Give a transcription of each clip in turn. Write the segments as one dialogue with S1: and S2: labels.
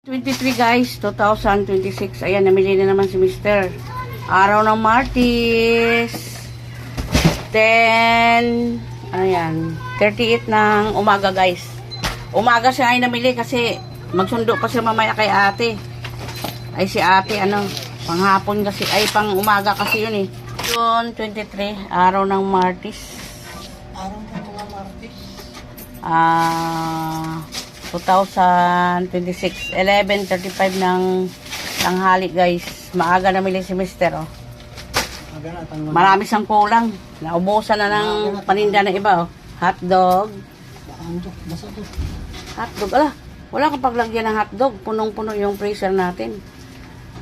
S1: 23 guys, 2026. Ayan, namili na naman si Mr. Araw ng Martis. 10, ano yan, 38 ng umaga guys. Umaga siya ay namili kasi magsundo pa siya mamaya kay ate. Ay si ate, ano, panghapon kasi, ay pang umaga kasi yun eh. June 23, araw ng Martis.
S2: Araw ng mga Martis.
S1: 2026, 11:35 ng tanghali guys. Maaga namili si Mr. Oh. Marami siyang kulang. Naubusan na ng paninda na iba oh. Hotdog. Hotdog, ala. Wala kang paglagyan ng hotdog. Punong-puno yung freezer natin.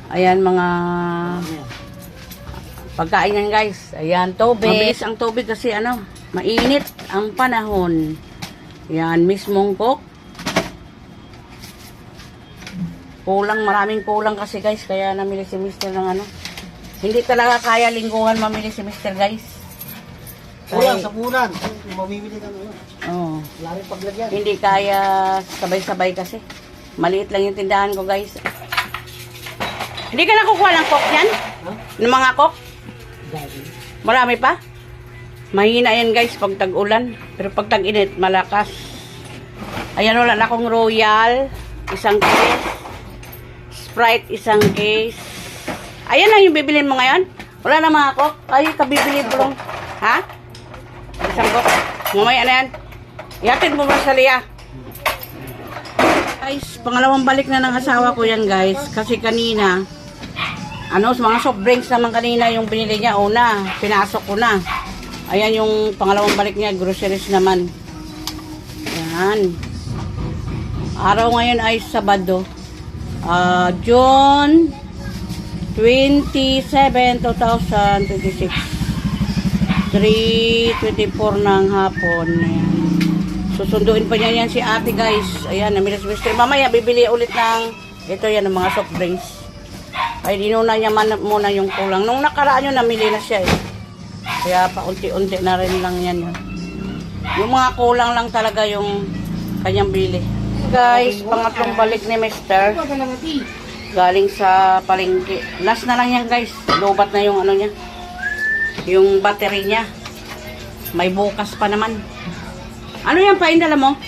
S1: Ayan mga pagkain yan guys. Ayan, tubig. Mabilis ang tubig kasi ano, mainit ang panahon. Ayan, mismong cook. Kulang, maraming kulang kasi guys. Kaya namili si Mr. ng ano. Hindi talaga kaya lingguhan mamili si Mr. guys.
S2: Kulang sa bulan. Mamimili ka ngayon.
S1: Oo.
S2: Wala rin paglagyan.
S1: Hindi kaya sabay-sabay kasi. Maliit lang yung tindahan ko guys. Hindi ka nakukuha ng coke yan?
S2: Huh?
S1: Ng mga coke?
S2: Dahil.
S1: Marami pa? Mahina yan guys pag tag-ulan. Pero pag tag-init, malakas. Ayan, wala na akong Royal. Isang case. Sprite, isang case. Ayan lang yung bibilin mo ngayon. Wala na mga coke. Ay, kabibili ko lang. Ha? Isang coke. Mamaya na yan. Ihatid mo ba sa Lia? Guys, pangalawang balik na ng asawa ko yan guys. Kasi kanina, ano, mga soft drinks naman kanina yung binili niya. Una, pinasok ko na. Ayan yung pangalawang balik niya, groceries naman. Ayan. Araw ngayon ay Sabado. June 27, 2026. 3:24 ng hapon. Ayan. Susunduin pa niya yan si ate guys. Ayan, namili si Mr. Mamaya, bibili ulit ng ito yan, ng mga soft drinks. Ay, dinuna niya muna yung kulang. Nung nakaraan yun, namili na siya eh. Kaya pa unti-unti na rin lang yan. Yung mga kulang lang talaga yung kanyang bili. Guys, pangatlong balik ni Mr. Galing sa palengke. Last na lang yan guys. Lobat na yung ano niya. Yung battery niya. May bukas pa naman. Ano yan pa, indala mo?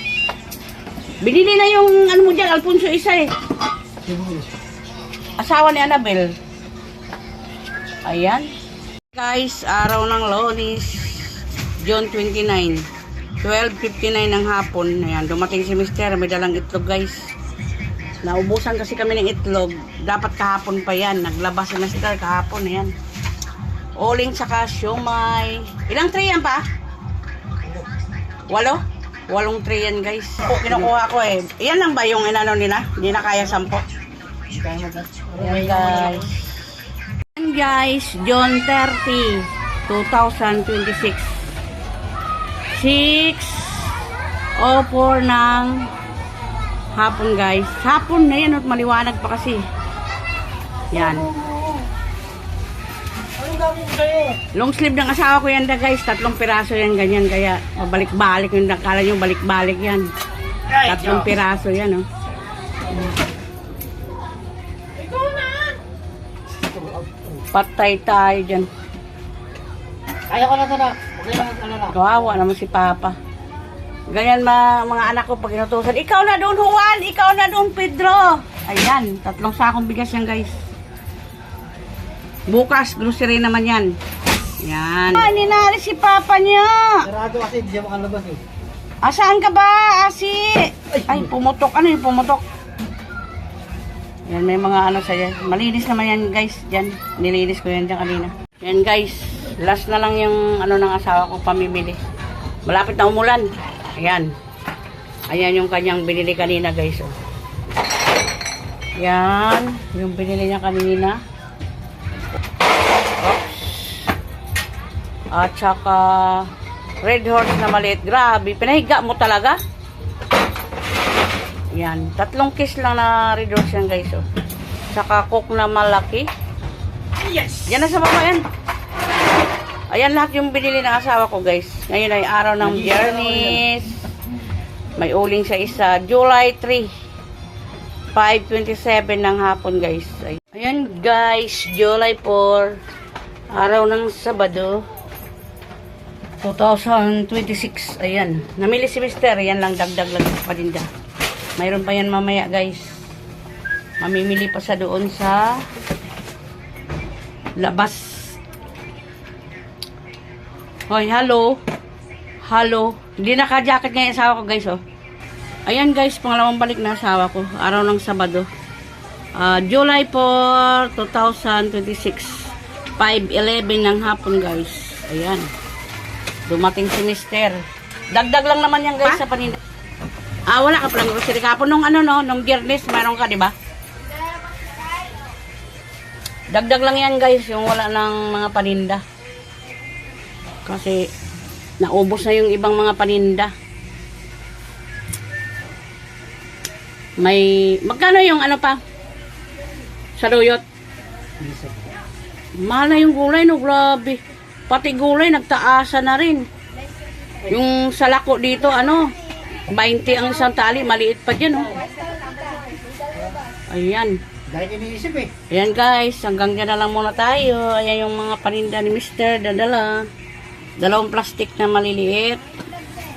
S1: Binili na yung ano mo dyan, Alfonso isa eh. Asawa ni Annabel. Ayan. Guys, araw ng Lunes, June 29. 12:59 ng hapon. Ayan, dumating si Mr. May dalang itlog guys. Naubusan kasi kami ng itlog. Dapat kahapon pa yan. Naglabas si Mr. kahapon. Ayan. Oling saka siomay. Ilang tray yan pa? 8? 8 tray yan guys. Kinukuha ko eh. Iyan lang ba yung inano nila? Hindi na kaya 10. Ayan guys. Ayan guys. June 30, 2026. 6:04 ng hapon guys. Hapon na yan at maliwanag pa kasi. Yan.
S2: Anong gawin ko kayo?
S1: Long sleeve ng asawa ko yan da guys. 3 piraso yan ganyan. Kaya mabalik-balik yung nakala nyo balik-balik yan. 3 piraso yan oh. Patay tayo dyan.
S2: Kaya ko na ito na. Okay lang ano na.
S1: Kawawa naman si Papa. Ganyan mga anak ko pag inutusan. Ikaw na doon Juan, ikaw na doon Pedro. Ayan, 3 sakong bigas yan guys. Bukas, grocery naman yan. Yan. Ah, ninari si Papa niya.
S2: Sarado kasi hindi siya makalabas eh.
S1: Asaan ka ba, Asi? Ay, pumutok. Ano yung pumutok? Yan, may mga ano sa'yo. Malinis naman yan guys. Diyan, nilinis ko yan dyan kanina. Yan guys, last na lang yung ano ng asawa ko pamimili. Malapit na umulan. Ayan. Ayan yung kanyang binili kanina guys. Oh. Yan. Yung binili niya kanina. Oops. At saka Red Horse na maliit. Grabe. Pinahiga mo talaga. Yan. 3 kiss lang na Red Horse yan guys. Oh. Saka Coke na malaki.
S2: Yes!
S1: Yan na sa baba yan. Ayan lahat yung binili ng asawa ko guys. Ngayon ay araw ng Biyernes. May uling sa isa. July 3. 5:27 ng hapon guys. Ayan guys, July 4, araw ng Sabado, 2026. Ayan, namili si Mister. Yan lang, dagdag lang pa din dyan. Mayroon pa yan mamaya guys. Mamimili pa sa doon sa labas. Hoy, hello. Hello. Hindi naka-jacket ngayon asawa ko guys, oh. Ayan guys, pangalawang balik na asawa ko. Araw ng Sabado. July 4, 2026. 5:11 ng hapon guys. Ayan. Dumating si Mister. Dagdag lang naman yan guys sa paninda. Wala ka palang grocery kapon. Nung nung Biyernes, meron ka, di ba? Dagdag lang yan guys, yung wala ng mga paninda. Kasi naubos na yung ibang mga paninda. May magkano yung pa? Saluyot. Mahal na yung gulay, no, grabe. Pati gulay nagtaasa na rin. Yung salako dito 20 ang isang tali, maliit pa diyan, oh. Ayan.
S2: Dahil iniisip eh.
S1: Ayan guys, hanggang dyan na lang muna tayo. Ayan yung mga paninda ni Mister, dadala. 2 plastic na maliliit.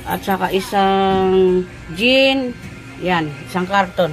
S1: At saka isang gin. Yan, isang karton.